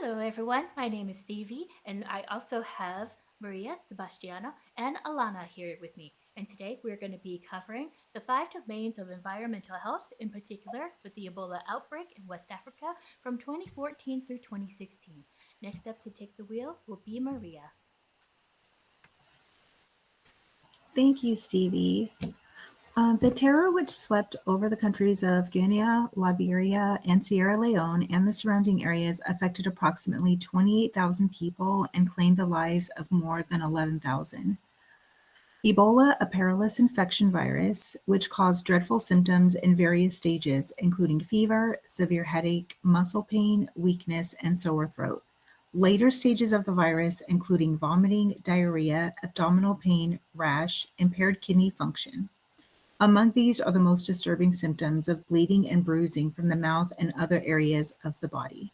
Hello, everyone. My name is Stevie, and I also have Maria, Sebastiano, and Alana here with me. And today we're going to be covering the five domains of environmental health, in particular with the Ebola outbreak in West Africa from 2014 through 2016. Next up to take the wheel will be Maria. Thank you, Stevie. The terror which swept over the countries of Guinea, Liberia, and Sierra Leone and the surrounding areas affected approximately 28,000 people and claimed the lives of more than 11,000. Ebola, a perilous infection virus, which caused dreadful symptoms in various stages, including fever, severe headache, muscle pain, weakness, and sore throat. Later stages of the virus, including vomiting, diarrhea, abdominal pain, rash, impaired kidney function. Among these are the most disturbing symptoms of bleeding and bruising from the mouth and other areas of the body.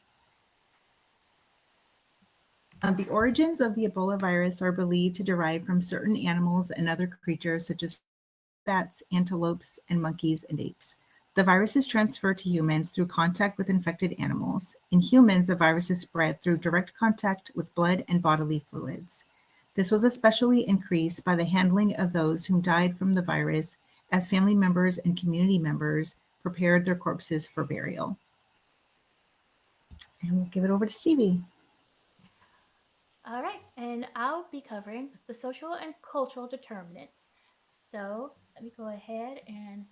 The origins of the Ebola virus are believed to derive from certain animals and other creatures, such as bats, antelopes, and monkeys and apes. The virus is transferred to humans through contact with infected animals. In humans, the virus is spread through direct contact with blood and bodily fluids. This was especially increased by the handling of those whom died from the virus, as family members and community members prepared their corpses for burial. And we'll give it over to Stevie. All right, and I'll be covering the social and cultural determinants. So let me go ahead and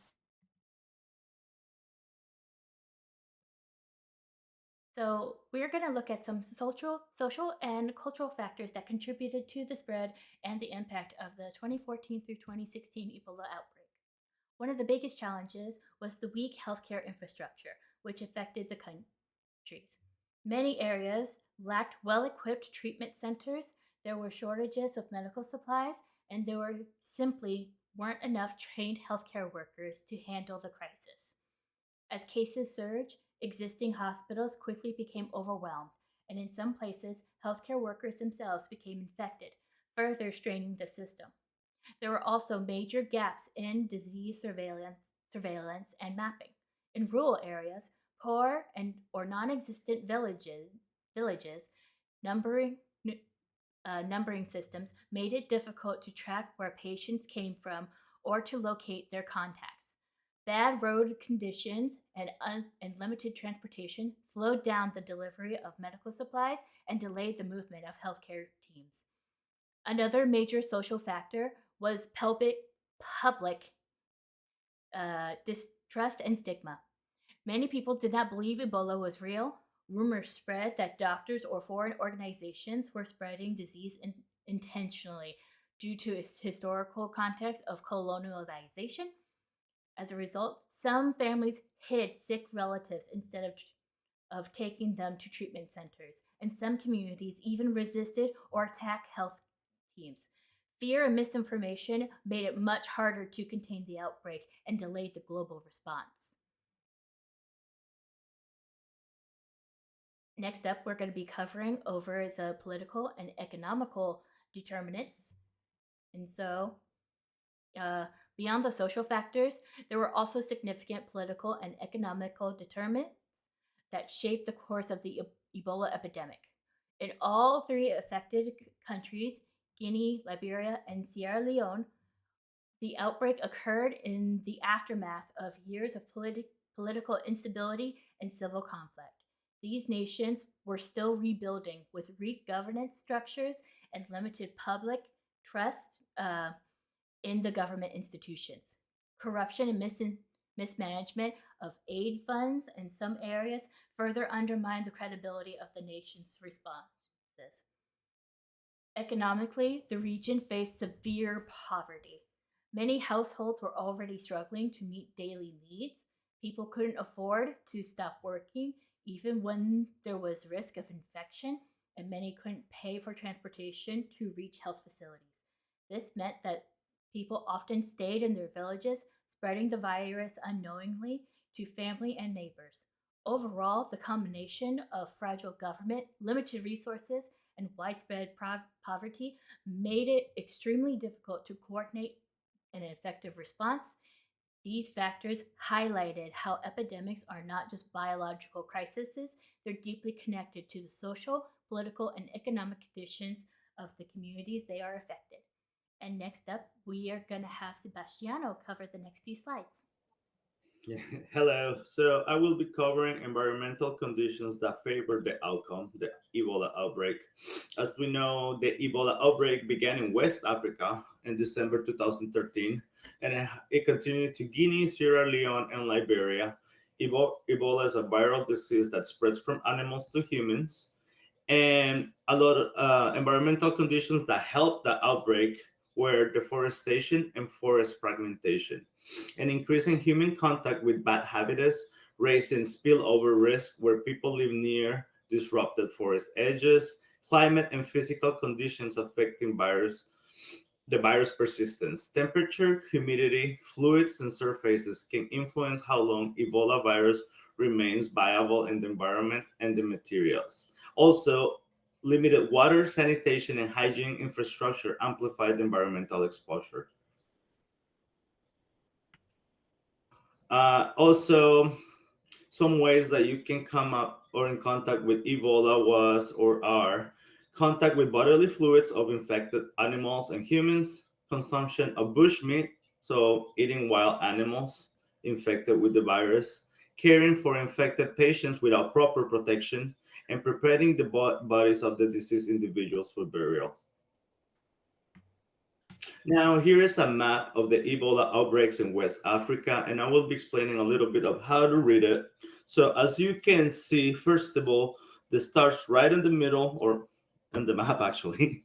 So we're going to look at some social and cultural factors that contributed to the spread and the impact of the 2014 through 2016 Ebola outbreak. One of the biggest challenges was the weak healthcare infrastructure, which affected the countries. Many areas lacked well-equipped treatment centers, there were shortages of medical supplies, and there were simply weren't enough trained healthcare workers to handle the crisis. As cases surged, existing hospitals quickly became overwhelmed, and in some places, healthcare workers themselves became infected, further straining the system. There were also major gaps in disease surveillance and mapping. In rural areas, poor and or non-existent villages numbering numbering systems made it difficult to track where patients came from or to locate their contacts. Bad road conditions and limited transportation slowed down the delivery of medical supplies and delayed the movement of healthcare teams. Another major social factor was public distrust and stigma. Many people did not believe Ebola was real. Rumors spread that doctors or foreign organizations were spreading disease intentionally due to its historical context of colonialization. As a result, some families hid sick relatives instead of taking them to treatment centers, and some communities even resisted or attacked health teams. Fear and misinformation made it much harder to contain the outbreak and delayed the global response. Next up, we're going to be covering over the political and economical determinants. And so, uh, beyond the social factors, there were also significant political and economical determinants that shaped the course of the Ebola epidemic. In all three affected countries, Guinea, Liberia, and Sierra Leone, the outbreak occurred in the aftermath of years of political instability and civil conflict. These nations were still rebuilding with weak governance structures and limited public trust in the government institutions. Corruption and mismanagement of aid funds in some areas further undermined the credibility of the nation's responses. Economically, the region faced severe poverty. Many households were already struggling to meet daily needs. People couldn't afford to stop working, even when there was risk of infection, and many couldn't pay for transportation to reach health facilities. This meant that people often stayed in their villages, spreading the virus unknowingly to family and neighbors. Overall, the combination of fragile government, limited resources, and widespread poverty made it extremely difficult to coordinate an effective response. These factors highlighted how epidemics are not just biological crises, they're deeply connected to the social, political, and economic conditions of the communities they are affected. And next up, we are going to have Sebastiano cover the next few slides. Yeah. Hello. So I will be covering environmental conditions that favor the outcome, the Ebola outbreak. As we know, the Ebola outbreak began in West Africa in December 2013, and it continued to Guinea, Sierra Leone, and Liberia. Ebola is a viral disease that spreads from animals to humans, and a lot of environmental conditions that helped the outbreak were deforestation and forest fragmentation, and increasing human contact with bad habitats, raising spillover risk where people live near disrupted forest edges, climate and physical conditions affecting the virus persistence. Temperature, humidity, fluids, and surfaces can influence how long Ebola virus remains viable in the environment and the materials. Also, limited water, sanitation, and hygiene infrastructure amplify the environmental exposure. Also, some ways that you can come up or in contact with Ebola was or are contact with bodily fluids of infected animals and humans, consumption of bushmeat, so eating wild animals infected with the virus, caring for infected patients without proper protection, and preparing the bodies of the deceased individuals for burial. Now, here is a map of the Ebola outbreaks in West Africa, and I will be explaining a little bit of how to read it. So, as you can see, first of all, the stars right in the middle, or in the map actually,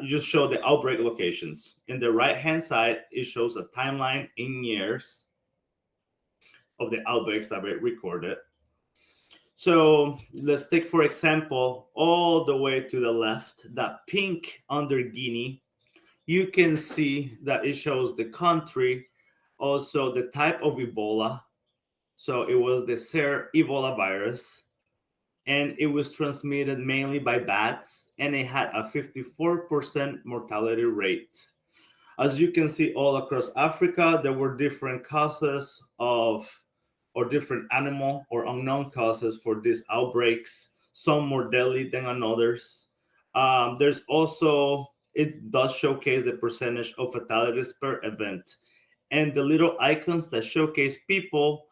just show the outbreak locations. In the right hand side, it shows a timeline in years of the outbreaks that were recorded. So, let's take, for example, all the way to the left, that pink under Guinea, you can see that it shows the country, also the type of Ebola. So it was the Ser Ebola virus, and it was transmitted mainly by bats, and it had a 54% mortality rate. As you can see, all across Africa, there were different causes of, or different animal or unknown causes for these outbreaks, some more deadly than others. There's also, it does showcase the percentage of fatalities per event. And the little icons that showcase people,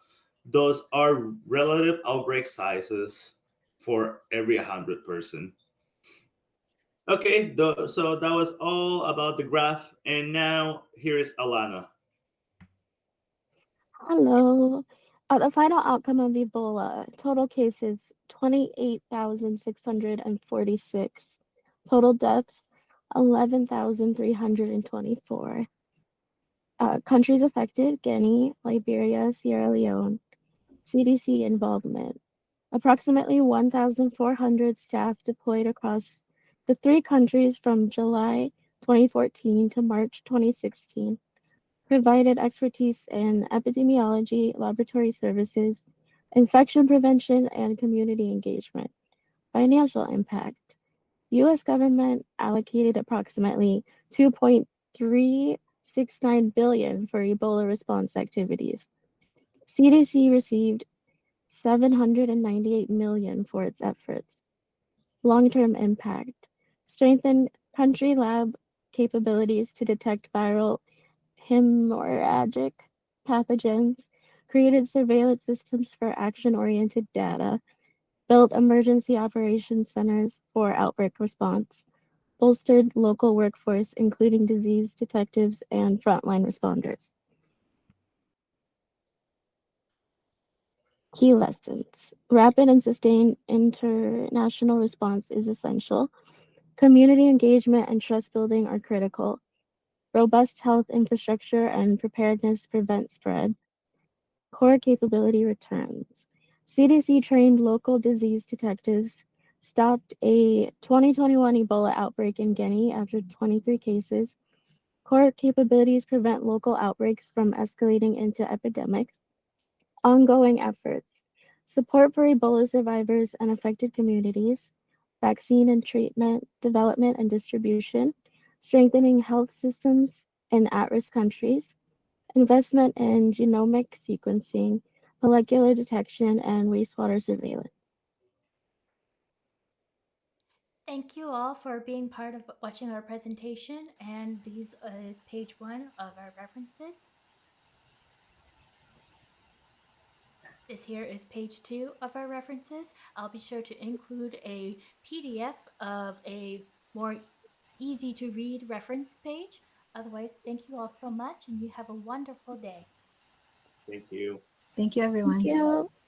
those are relative outbreak sizes for every 100 person. Okay, so that was all about the graph, and now here is Alana. Hello. The final outcome of Ebola, total cases 28,646. Total deaths 11,324. Countries affected Guinea, Liberia, Sierra Leone. CDC involvement. Approximately 1,400 staff deployed across the three countries from July 2014 to March 2016 provided expertise in epidemiology, laboratory services, infection prevention, and community engagement. Financial impact. US government allocated approximately 2.369 billion for Ebola response activities. CDC received 798 million for its efforts. Long-term impact. Strengthen country lab capabilities to detect viral hemorrhagic pathogens, created surveillance systems for action-oriented data, built emergency operations centers for outbreak response, bolstered local workforce, including disease detectives and frontline responders. Key lessons. Rapid and sustained international response is essential. Community engagement and trust building are critical. Robust health infrastructure and preparedness prevent spread. Core capability returns. CDC trained local disease detectives, stopped a 2021 Ebola outbreak in Guinea after 23 cases. Core capabilities prevent local outbreaks from escalating into epidemics. Ongoing efforts. Support for Ebola survivors and affected communities. Vaccine and treatment, development and distribution. Strengthening health systems in at risk countries. investment in genomic sequencing, molecular detection, and wastewater surveillance. Thank you all for being part of watching our presentation, and these is page 1 of our references. This here is page 2 of our references. I'll be sure to include a PDF of a more easy to read reference page. Otherwise, thank you all so much, and you have a wonderful day. Thank you. Thank you, Thank everyone. you.